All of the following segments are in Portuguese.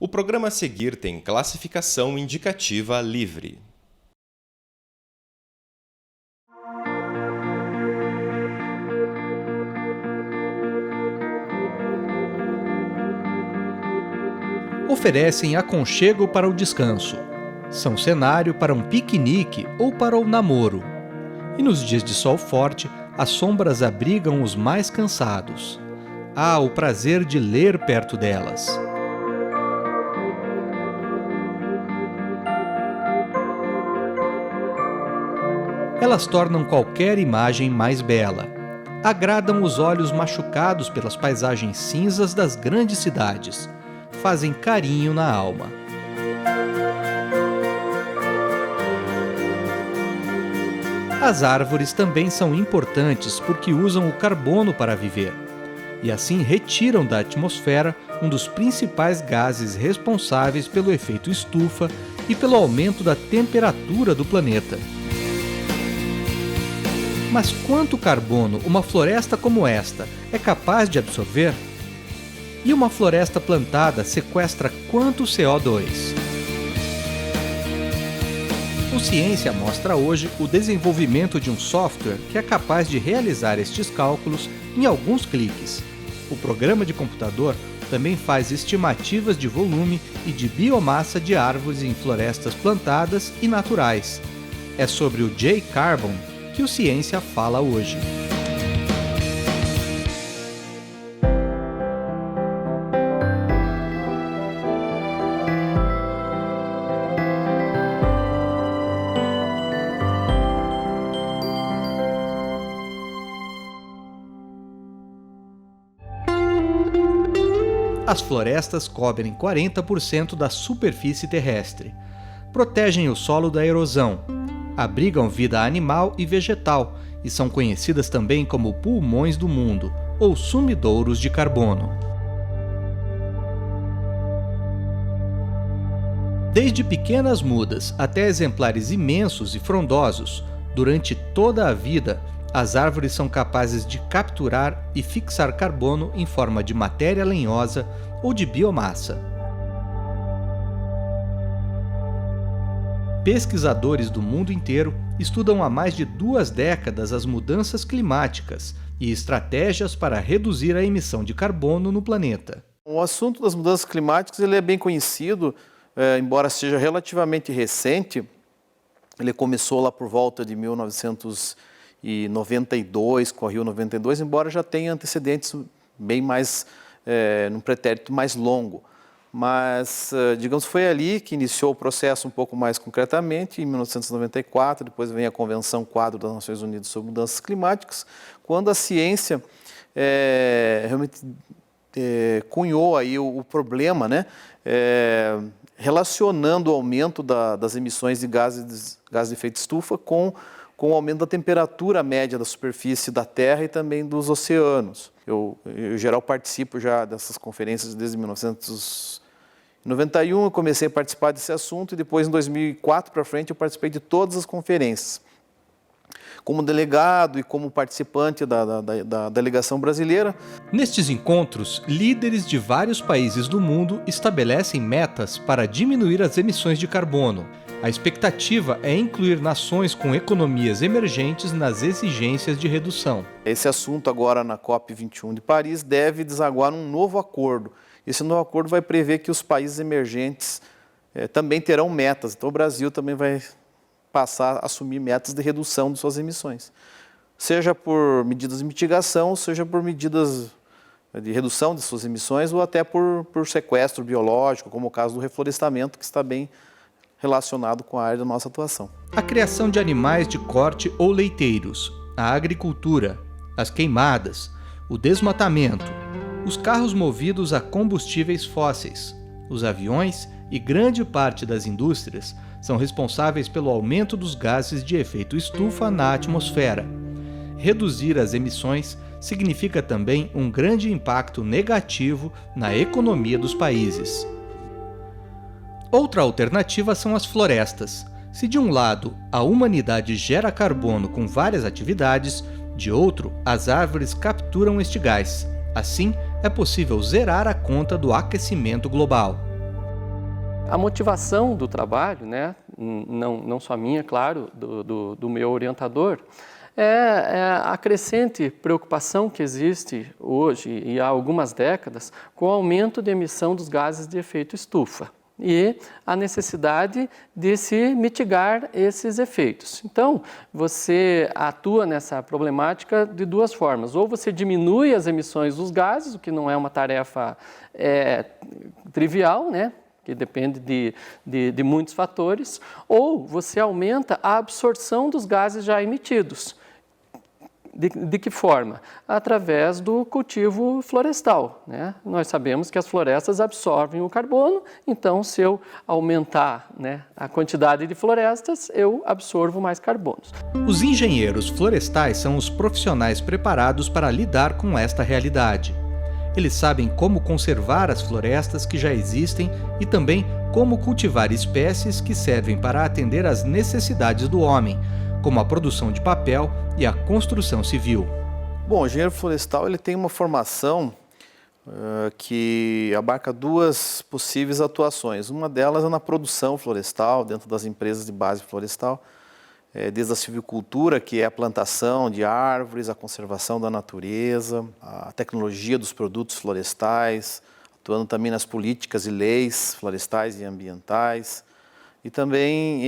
O programa a seguir tem classificação indicativa livre. Oferecem aconchego para o descanso. São cenário para um piquenique ou para o namoro. E nos dias de sol forte, as sombras abrigam os mais cansados. Há o prazer de ler perto delas. Elas tornam qualquer imagem mais bela. Agradam os olhos machucados pelas paisagens cinzas das grandes cidades. Fazem carinho na alma. As árvores também são importantes porque usam o carbono para viver. E assim retiram da atmosfera um dos principais gases responsáveis pelo efeito estufa e pelo aumento da temperatura do planeta. Mas quanto carbono uma floresta como esta é capaz de absorver? E uma floresta plantada sequestra quanto CO2? O Ciência mostra hoje o desenvolvimento de um software que é capaz de realizar estes cálculos em alguns cliques. O programa de computador também faz estimativas de volume e de biomassa de árvores em florestas plantadas e naturais. É sobre o J-Carbon que o Ciência fala hoje. As florestas cobrem 40% da superfície terrestre, protegem o solo da erosão, abrigam vida animal e vegetal e são conhecidas também como pulmões do mundo, ou sumidouros de carbono. Desde pequenas mudas até exemplares imensos e frondosos, durante toda a vida, as árvores são capazes de capturar e fixar carbono em forma de matéria lenhosa ou de biomassa. Pesquisadores do mundo inteiro estudam há mais de 2 décadas as mudanças climáticas e estratégias para reduzir a emissão de carbono no planeta. O assunto das mudanças climáticas ele é bem conhecido, embora seja relativamente recente. Ele começou lá por volta de 1992, com a Rio 92, embora já tenha antecedentes bem mais, num pretérito mais longo. Mas, digamos, foi ali que iniciou o processo um pouco mais concretamente, em 1994, depois vem a Convenção Quadro das Nações Unidas sobre Mudanças Climáticas, quando a ciência realmente cunhou aí o problema, né, relacionando o aumento das emissões de gases de efeito estufa com o aumento da temperatura média da superfície da Terra e também dos oceanos. Eu em geral, participo já dessas conferências desde 1991, eu comecei a participar desse assunto e depois, em 2004 para frente, eu participei de todas as conferências. Como delegado e como participante da delegação brasileira. Nestes encontros, líderes de vários países do mundo estabelecem metas para diminuir as emissões de carbono. A expectativa é incluir nações com economias emergentes nas exigências de redução. Esse assunto agora na COP21 de Paris deve desaguar num novo acordo. Esse novo acordo vai prever que os países emergentes também terão metas. Então o Brasil também vai passar a assumir metas de redução de suas emissões. Seja por medidas de mitigação, seja por medidas de redução de suas emissões ou até por sequestro biológico, como o caso do reflorestamento, que está bem relacionado com a área da nossa atuação. A criação de animais de corte ou leiteiros, a agricultura, as queimadas, o desmatamento, os carros movidos a combustíveis fósseis, os aviões e grande parte das indústrias são responsáveis pelo aumento dos gases de efeito estufa na atmosfera. Reduzir as emissões significa também um grande impacto negativo na economia dos países. Outra alternativa são as florestas. Se de um lado a humanidade gera carbono com várias atividades, de outro as árvores capturam este gás. Assim, é possível zerar a conta do aquecimento global. A motivação do trabalho, né, não só minha, claro, do meu orientador, é a crescente preocupação que existe hoje e há algumas décadas com o aumento de emissão dos gases de efeito estufa e a necessidade de se mitigar esses efeitos. Então, você atua nessa problemática de duas formas. Ou você diminui as emissões dos gases, o que não é uma tarefa trivial, né? Que depende de muitos fatores, ou você aumenta a absorção dos gases já emitidos. De que forma? Através do cultivo florestal, né? Nós sabemos que as florestas absorvem o carbono, então se eu aumentar, né, a quantidade de florestas, eu absorvo mais carbonos. Os engenheiros florestais são os profissionais preparados para lidar com esta realidade. Eles sabem como conservar as florestas que já existem e também como cultivar espécies que servem para atender às necessidades do homem, como a produção de papel e a construção civil. Bom, o engenheiro florestal ele tem uma formação que abarca duas possíveis atuações. Uma delas é na produção florestal, dentro das empresas de base florestal, desde a silvicultura, que é a plantação de árvores, a conservação da natureza, a tecnologia dos produtos florestais, atuando também nas políticas e leis florestais e ambientais, e também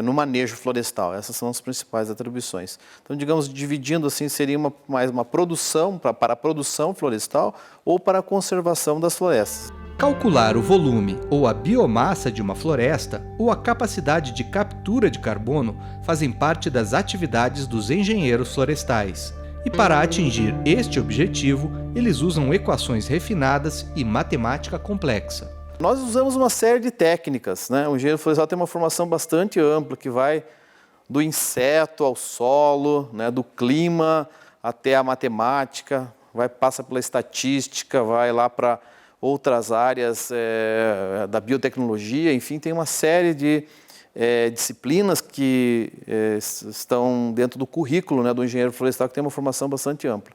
no manejo florestal. Essas são as principais atribuições. Então, digamos, dividindo assim, seria mais uma produção, para a produção florestal ou para a conservação das florestas. Calcular o volume ou a biomassa de uma floresta ou a capacidade de captura de carbono fazem parte das atividades dos engenheiros florestais. E para atingir este objetivo, eles usam equações refinadas e matemática complexa. Nós usamos uma série de técnicas, né? O engenheiro florestal tem uma formação bastante ampla, que vai do inseto ao solo, né? Do clima até a matemática, passa pela estatística, vai lá para outras áreas da biotecnologia, enfim, tem uma série de disciplinas que estão dentro do currículo, né, do engenheiro florestal, que tem uma formação bastante ampla.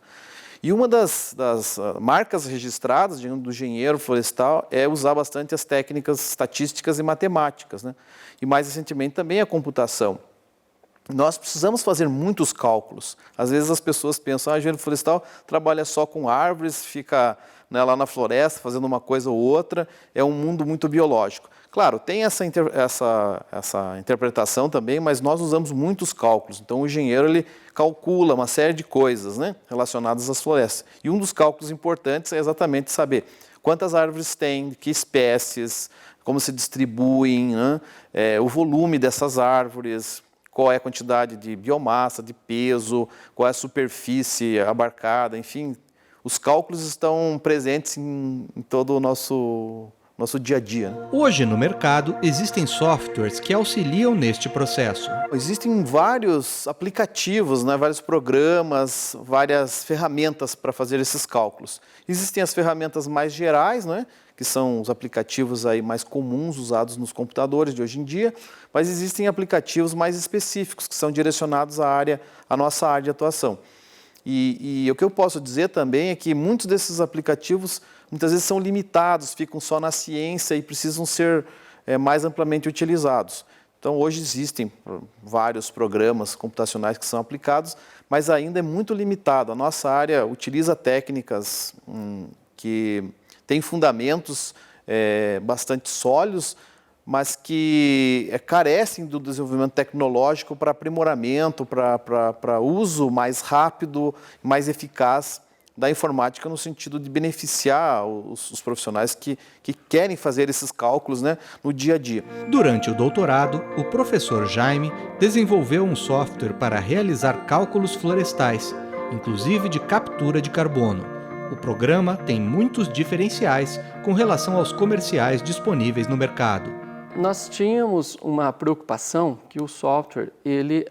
E uma das marcas registradas do engenheiro florestal é usar bastante as técnicas estatísticas e matemáticas, né? E mais recentemente também a computação. Nós precisamos fazer muitos cálculos. Às vezes as pessoas pensam, o engenheiro florestal trabalha só com árvores, fica, né, lá na floresta fazendo uma coisa ou outra, é um mundo muito biológico. Claro, tem essa interpretação também, mas nós usamos muitos cálculos. Então, o engenheiro ele calcula uma série de coisas, né, relacionadas às florestas. E um dos cálculos importantes é exatamente saber quantas árvores tem, que espécies, como se distribuem, né, o volume dessas árvores, qual é a quantidade de biomassa, de peso, qual é a superfície abarcada, enfim. Os cálculos estão presentes em todo o nosso dia a dia. Hoje no mercado existem softwares que auxiliam neste processo. Existem vários aplicativos, né, vários programas, várias ferramentas para fazer esses cálculos. Existem as ferramentas mais gerais, né, que são os aplicativos aí mais comuns usados nos computadores de hoje em dia, mas existem aplicativos mais específicos que são direcionados à nossa área de atuação. E o que eu posso dizer também é que muitos desses aplicativos muitas vezes são limitados, ficam só na ciência e precisam ser mais amplamente utilizados. Então, hoje existem vários programas computacionais que são aplicados, mas ainda é muito limitado. A nossa área utiliza técnicas que têm fundamentos bastante sólidos, mas que carecem do desenvolvimento tecnológico para aprimoramento, para uso mais rápido, mais eficaz da informática no sentido de beneficiar os profissionais que querem fazer esses cálculos, né, no dia a dia. Durante o doutorado, o professor Jaime desenvolveu um software para realizar cálculos florestais, inclusive de captura de carbono. O programa tem muitos diferenciais com relação aos comerciais disponíveis no mercado. Nós tínhamos uma preocupação que o software ele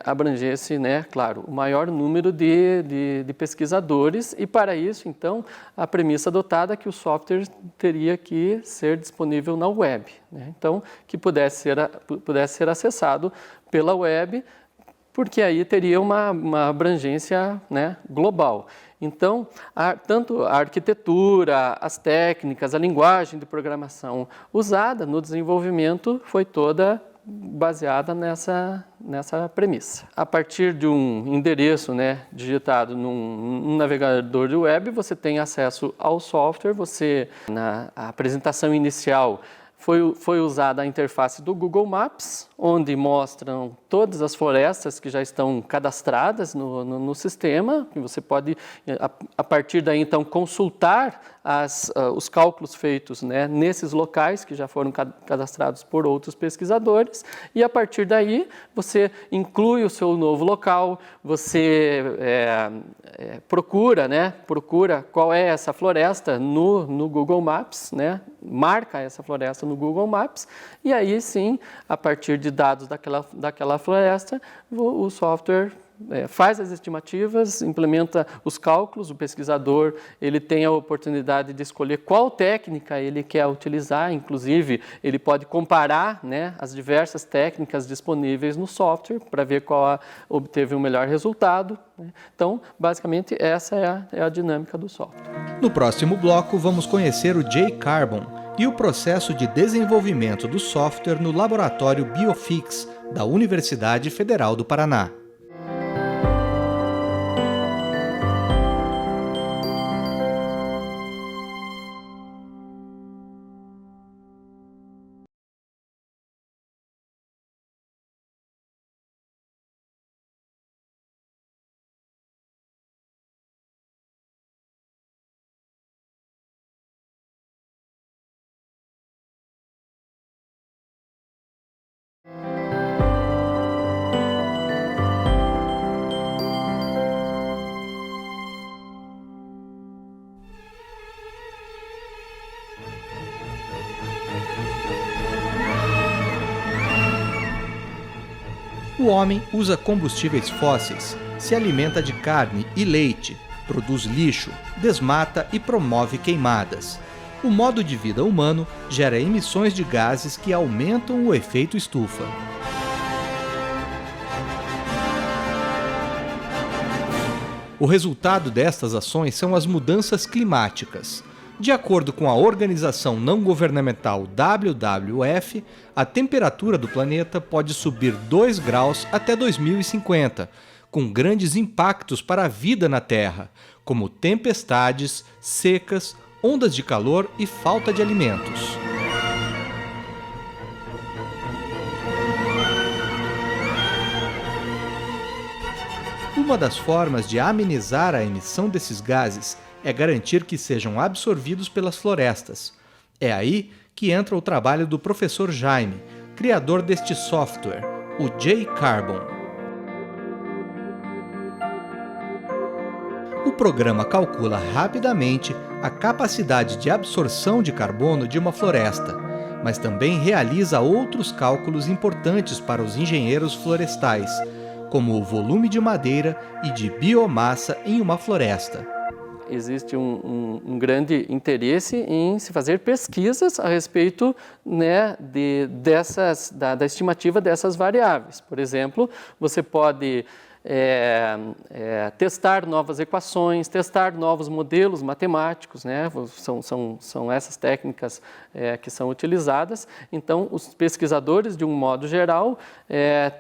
abrangesse, né, claro, o maior número de pesquisadores e para isso, então, a premissa adotada é que o software teria que ser disponível na web, né? Então, que pudesse ser acessado pela web porque aí teria uma abrangência, né, global. Então, tanto a arquitetura, as técnicas, a linguagem de programação usada no desenvolvimento foi toda baseada nessa premissa. A partir de um endereço, né, digitado num navegador de web, você tem acesso ao software. Na apresentação inicial, foi usada a interface do Google Maps, onde mostram todas as florestas que já estão cadastradas no sistema, que você pode, a partir daí, então, consultar os cálculos feitos, né, nesses locais que já foram cadastrados por outros pesquisadores, e a partir daí você inclui o seu novo local, você procura qual é essa floresta no Google Maps, né, marca essa floresta no Google Maps, e aí sim, a partir de dados daquela floresta, o software faz as estimativas, implementa os cálculos. O pesquisador ele tem a oportunidade de escolher qual técnica ele quer utilizar, inclusive ele pode comparar, né, as diversas técnicas disponíveis no software para ver qual obteve o melhor resultado, né? Então, basicamente, essa é a dinâmica do software. No próximo bloco, vamos conhecer o J-Carbon e o processo de desenvolvimento do software no laboratório Biofix da Universidade Federal do Paraná. O homem usa combustíveis fósseis, se alimenta de carne e leite, produz lixo, desmata e promove queimadas. O modo de vida humano gera emissões de gases que aumentam o efeito estufa. O resultado destas ações são as mudanças climáticas. De acordo com a organização não governamental WWF, a temperatura do planeta pode subir 2 graus até 2050, com grandes impactos para a vida na Terra, como tempestades, secas, ondas de calor e falta de alimentos. Uma das formas de amenizar a emissão desses gases é garantir que sejam absorvidos pelas florestas. É aí que entra o trabalho do professor Jaime, criador deste software, o J-Carbon. O programa calcula rapidamente a capacidade de absorção de carbono de uma floresta, mas também realiza outros cálculos importantes para os engenheiros florestais, como o volume de madeira e de biomassa em uma floresta. Existe um grande interesse em se fazer pesquisas a respeito, né, da estimativa dessas variáveis. Por exemplo, você pode testar novas equações, testar novos modelos matemáticos, né? São essas técnicas que são utilizadas. Então, os pesquisadores, de um modo geral,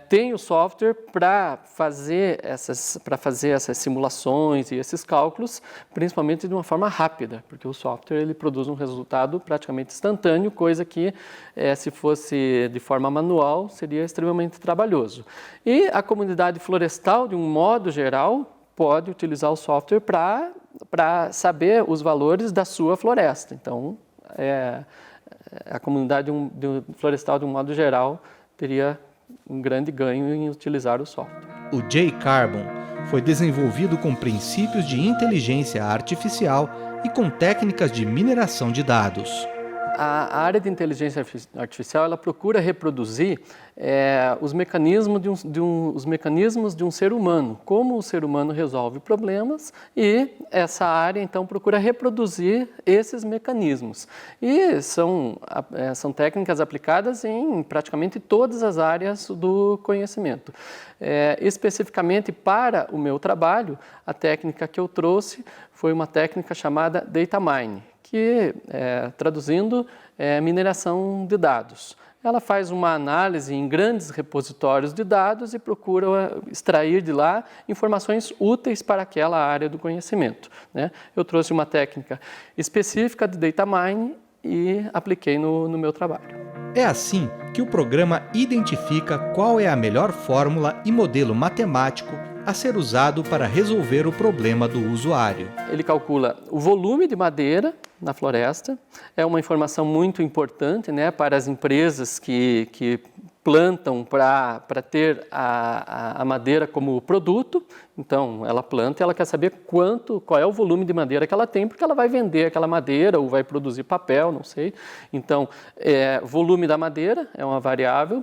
têm o software para fazer essas simulações e esses cálculos, principalmente de uma forma rápida, porque o software ele produz um resultado praticamente instantâneo, coisa que, se fosse de forma manual, seria extremamente trabalhoso. E a comunidade florestal, de um modo geral, pode utilizar o software para saber os valores da sua floresta. Então, a comunidade florestal, de um modo geral, teria um grande ganho em utilizar o software. O J-Carbon foi desenvolvido com princípios de inteligência artificial e com técnicas de mineração de dados. A área de inteligência artificial, ela procura reproduzir os mecanismos de um ser humano, como o ser humano resolve problemas, e essa área, então, procura reproduzir esses mecanismos. E são técnicas aplicadas em praticamente todas as áreas do conhecimento. Especificamente para o meu trabalho, a técnica que eu trouxe foi uma técnica chamada Data Mining, que, traduzindo, é mineração de dados. Ela faz uma análise em grandes repositórios de dados e procura extrair de lá informações úteis para aquela área do conhecimento, né? Eu trouxe uma técnica específica de Data Mining e apliquei no meu trabalho. É assim que o programa identifica qual é a melhor fórmula e modelo matemático a ser usado para resolver o problema do usuário. Ele calcula o volume de madeira na floresta, é uma informação muito importante, né, para as empresas que plantam para ter a madeira como produto. Então, ela planta e ela quer saber qual é o volume de madeira que ela tem, porque ela vai vender aquela madeira ou vai produzir papel, não sei. Então, volume da madeira é uma variável.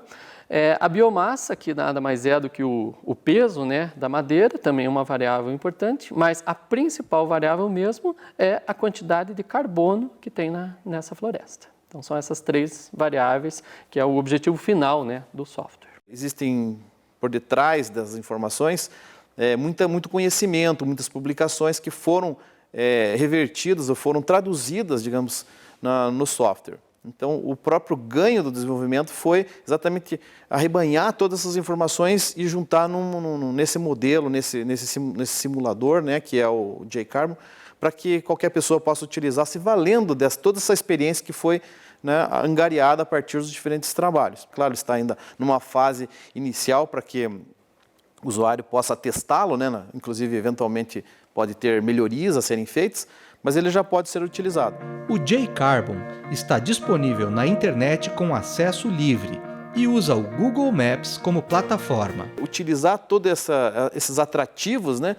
A biomassa, que nada mais é do que o peso, né, da madeira, também é uma variável importante, mas a principal variável mesmo é a quantidade de carbono que tem nessa floresta. Então, são essas 3 variáveis que é o objetivo final, né, do software. Existem, por detrás das informações, muito conhecimento, muitas publicações que foram revertidas ou foram traduzidas, digamos, no software. Então, o próprio ganho do desenvolvimento foi exatamente arrebanhar todas essas informações e juntar nesse modelo, nesse simulador, né, que é o J-Carbon, para que qualquer pessoa possa utilizar, se valendo de toda essa experiência que foi, né, angariada a partir dos diferentes trabalhos. Claro, está ainda numa fase inicial para que o usuário possa testá-lo, né, inclusive, eventualmente, pode ter melhorias a serem feitas, mas ele já pode ser utilizado. O J-Carbon está disponível na internet com acesso livre e usa o Google Maps como plataforma. Utilizar todos esses atrativos, né,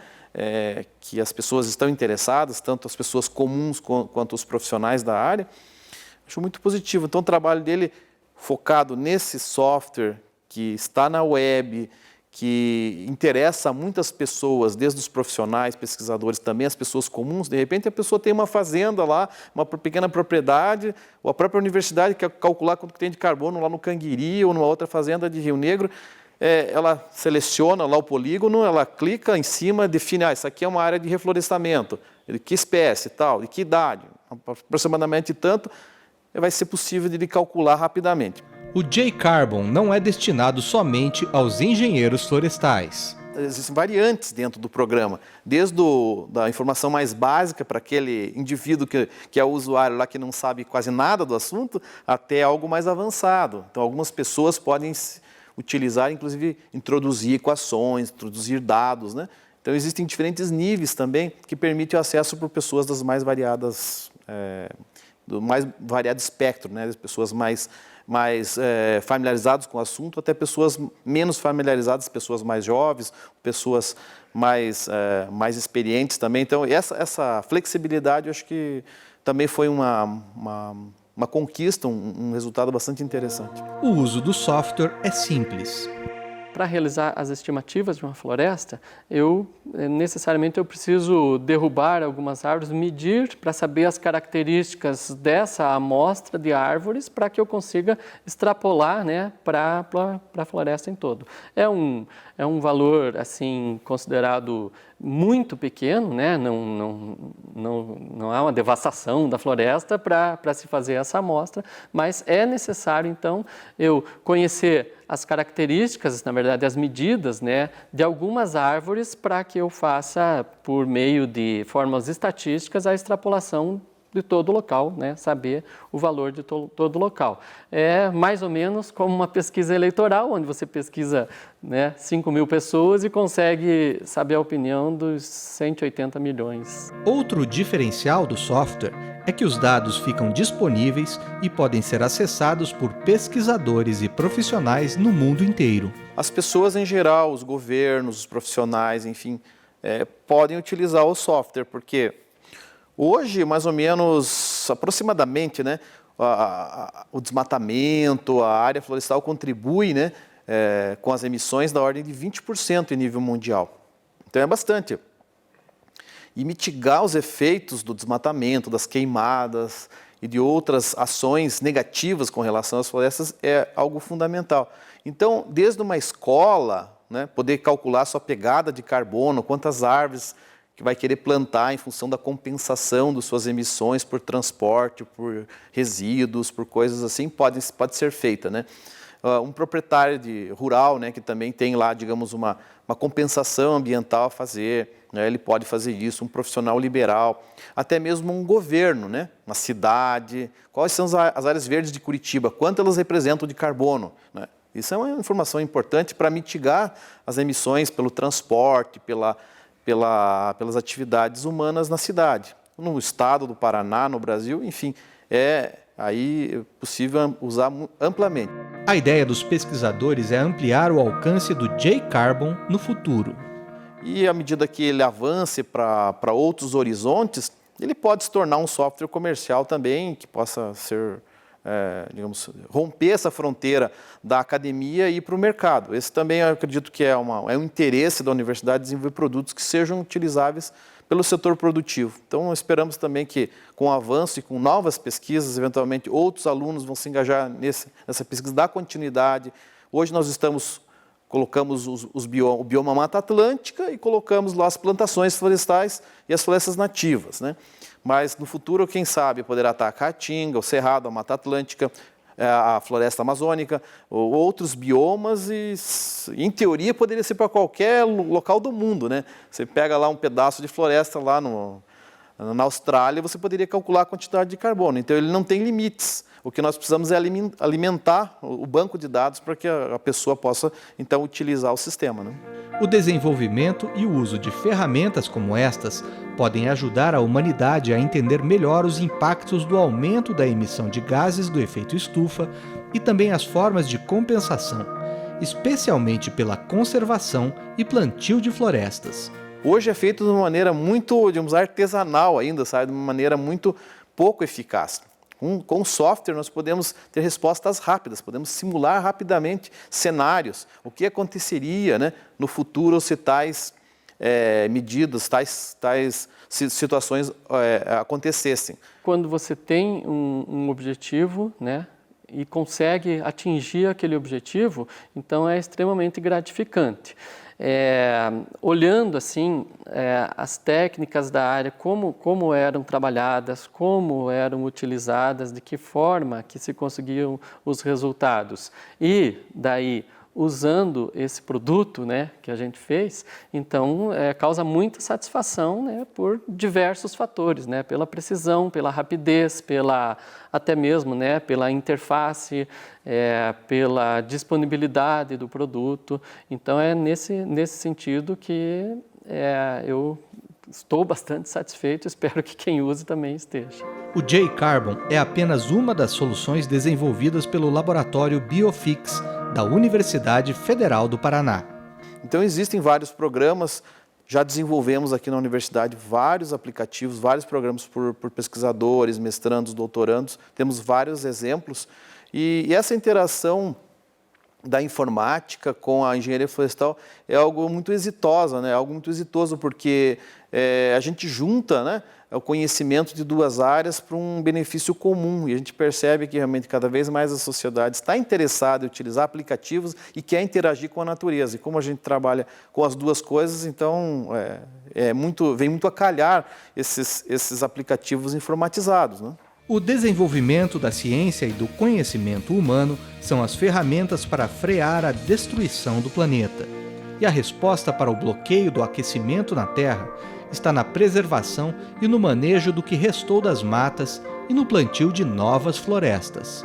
que as pessoas estão interessadas, tanto as pessoas comuns quanto os profissionais da área, acho muito positivo. Então, o trabalho dele focado nesse software que está na web, que interessa a muitas pessoas, desde os profissionais, pesquisadores, também as pessoas comuns. De repente, a pessoa tem uma fazenda lá, uma pequena propriedade, ou a própria universidade quer calcular quanto tem de carbono lá no Canguiri ou numa outra fazenda de Rio Negro. Ela seleciona lá o polígono, ela clica em cima, define, isso aqui é uma área de reflorestamento, de que espécie, tal, de que idade, aproximadamente tanto, vai ser possível de calcular rapidamente. O J-Carbon não é destinado somente aos engenheiros florestais. Existem variantes dentro do programa, desde da informação mais básica para aquele indivíduo que é o usuário lá que não sabe quase nada do assunto, até algo mais avançado. Então, algumas pessoas podem utilizar, inclusive, introduzir equações, introduzir dados, né? Então, existem diferentes níveis também que permitem o acesso por pessoas das mais variadas, do mais variado espectro, né? Das pessoas mais familiarizados com o assunto, até pessoas menos familiarizadas, pessoas mais jovens, pessoas mais experientes também. Então, essa flexibilidade, eu acho que também foi uma conquista, um resultado bastante interessante. O uso do software é simples. Para realizar as estimativas de uma floresta, necessariamente eu preciso derrubar algumas árvores, medir para saber as características dessa amostra de árvores para que eu consiga extrapolar, né, para a floresta em todo. É um valor assim considerado muito pequeno, né? Não há uma devastação da floresta para se fazer essa amostra, mas é necessário, então, eu conhecer as características, na verdade, as medidas, né, de algumas árvores para que eu faça, por meio de fórmulas estatísticas, a extrapolação de todo o local, né, saber o valor de todo o local. É mais ou menos como uma pesquisa eleitoral, onde você pesquisa, né, 5.000 pessoas e consegue saber a opinião dos 180 milhões. Outro diferencial do software é que os dados ficam disponíveis e podem ser acessados por pesquisadores e profissionais no mundo inteiro. As pessoas em geral, os governos, os profissionais, enfim, podem utilizar o software, porque hoje, mais ou menos, aproximadamente, né, o desmatamento, a área florestal contribui, né, com as emissões da ordem de 20% em nível mundial. Então é bastante. E mitigar os efeitos do desmatamento, das queimadas e de outras ações negativas com relação às florestas é algo fundamental. Então, desde uma escola, né, poder calcular sua pegada de carbono, quantas árvores que vai querer plantar em função da compensação das suas emissões por transporte, por resíduos, por coisas assim, pode ser feita, né? Um proprietário rural, né, que também tem lá, digamos, uma compensação ambiental a fazer, né, ele pode fazer isso, um profissional liberal, até mesmo um governo, né, uma cidade, quais são as áreas verdes de Curitiba, quanto elas representam de carbono, né? Isso é uma informação importante para mitigar as emissões pelo transporte, pelas atividades humanas na cidade. No estado do Paraná, no Brasil, enfim, aí possível usar amplamente. A ideia dos pesquisadores é ampliar o alcance do J-Carbon no futuro. E à medida que ele avance para outros horizontes, ele pode se tornar um software comercial também, que possa ser, digamos, romper essa fronteira da academia e ir para o mercado. Esse também eu acredito que é um interesse da universidade desenvolver produtos que sejam utilizáveis pelo setor produtivo. Então, esperamos também que, com o avanço e com novas pesquisas, eventualmente outros alunos vão se engajar nessa pesquisa, dar continuidade. Hoje nós colocamos o bioma Mata Atlântica e colocamos lá as plantações florestais e as florestas nativas, né? Mas no futuro, quem sabe, poderá estar a Caatinga, o Cerrado, a Mata Atlântica, a floresta amazônica, ou outros biomas e, em teoria, poderia ser para qualquer local do mundo, né? Você pega lá um pedaço de floresta lá na Austrália, você poderia calcular a quantidade de carbono. Então, ele não tem limites. O que nós precisamos é alimentar o banco de dados para que a pessoa possa, então, utilizar o sistema, né? O desenvolvimento e o uso de ferramentas como estas podem ajudar a humanidade a entender melhor os impactos do aumento da emissão de gases do efeito estufa e também as formas de compensação, especialmente pela conservação e plantio de florestas. Hoje é feito de uma maneira muito, digamos, artesanal ainda, sabe? De uma maneira muito pouco eficaz. Com o software nós podemos ter respostas rápidas, podemos simular rapidamente cenários, o que aconteceria, né, no futuro se tais medidas, tais situações acontecessem. Quando você tem um objetivo, né, e consegue atingir aquele objetivo, então é extremamente gratificante. Olhando assim as técnicas da área, como eram trabalhadas, como eram utilizadas, de que forma que se conseguiam os resultados e daí usando esse produto, né, que a gente fez, então causa muita satisfação, né, por diversos fatores, né, pela precisão, pela rapidez, até mesmo, né, pela interface, pela disponibilidade do produto. Então é nesse sentido que eu estou bastante satisfeito, espero que quem use também esteja. O J-Carbon é apenas uma das soluções desenvolvidas pelo laboratório Biofix da Universidade Federal do Paraná. Então existem vários programas, já desenvolvemos aqui na universidade vários aplicativos, vários programas por pesquisadores, mestrandos, doutorandos, temos vários exemplos e essa interação da informática com a engenharia florestal é algo muito exitosa, né? Algo muito exitoso porque a gente junta, né, o conhecimento de duas áreas para um benefício comum e a gente percebe que realmente cada vez mais a sociedade está interessada em utilizar aplicativos e quer interagir com a natureza. E como a gente trabalha com as duas coisas, então vem muito a calhar esses aplicativos informatizados, né? O desenvolvimento da ciência e do conhecimento humano são as ferramentas para frear a destruição do planeta. E a resposta para o bloqueio do aquecimento na Terra está na preservação e no manejo do que restou das matas e no plantio de novas florestas.